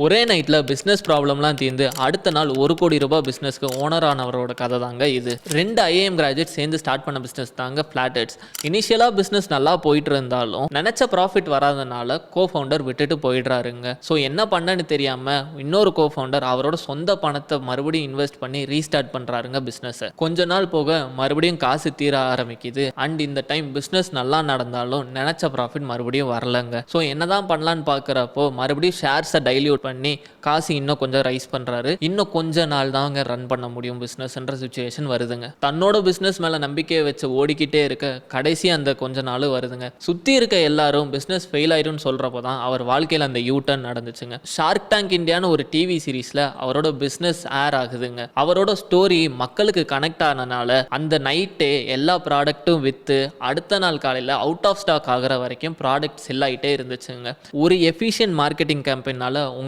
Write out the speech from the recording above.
ஒரே நைட்டில் பிஸ்னஸ் ப்ராப்ளம்லாம் தீர்ந்து அடுத்த நாள் ₹1 கோடி பிஸ்னஸ்க்கு ஓனர் ஆனவரோட கதை தாங்க இது. 2 ஐஏஎம் கிராஜுவேட் சேர்ந்து ஸ்டார்ட் பண்ண பிஸ்னஸ் தாங்க ஃபிளாட்டெட்ஸ். இனிஷியலாக பிஸ்னஸ் நல்லா போயிட்டு இருந்தாலும் நினச்ச ப்ராஃபிட் வராதனால கோஃபவுண்டர் விட்டுட்டு போயிடுறாருங்க. ஸோ என்ன பண்ணன்னு தெரியாமல் இன்னொரு கோஃபவுண்டர் அவரோட சொந்த பணத்தை மறுபடியும் இன்வெஸ்ட் பண்ணி ரீஸ்டார்ட் பண்ணுறாருங்க பிஸ்னஸை. கொஞ்ச நாள் போக மறுபடியும் காசு தீர ஆரம்பிக்குது. அண்ட் இந்த டைம் பிஸ்னஸ் நல்லா நடந்தாலும் நினச்ச ப்ராஃபிட் மறுபடியும் வரலங்க. ஸோ என்னதான் பண்ணலான்னு பார்க்குறப்போ மறுபடியும் ஷேர்ஸை டைல்யூட் பண்ணி காசு இன்னும் கொஞ்சம் ரைஸ் பண்ணுறாரு. இன்னும் கொஞ்ச நாள் தாங்க ரன் பண்ண முடியும் பிஸ்னஸ்ன்ற சுச்சுவேஷன் வருதுங்க. தன்னோட பிஸ்னஸ் மேலே நம்பிக்கையை வச்சு ஓடிக்கிட்டே இருக்க கடைசி அந்த கொஞ்ச நாள் வருதுங்க. சுற்றி இருக்க எல்லாரும் பிஸ்னஸ் ஃபெயில் ஆயிடும்னு சொல்கிறப்போ தான் அவர் வாழ்க்கையில் அந்த யூ டர்ன் நடந்துச்சுங்க. ஷார்க் டேங்க் இந்தியான்னு ஒரு டிவி சீரீஸில் அவரோட பிஸ்னஸ் ஏர் ஆகுதுங்க. அவரோட ஸ்டோரி மக்களுக்கு கனெக்ட் ஆனனால அந்த நைட்டே எல்லா ப்ராடக்ட்டும் விற்று அடுத்த நாள் காலையில் அவுட் ஆஃப் ஸ்டாக் ஆகிற வரைக்கும் ப்ராடக்ட் செல் ஆகிட்டே இருந்துச்சுங்க. ஒரு எஃபிஷியன்ட் மார்க்கெட்டிங் கேம்பெயினால உங்கள்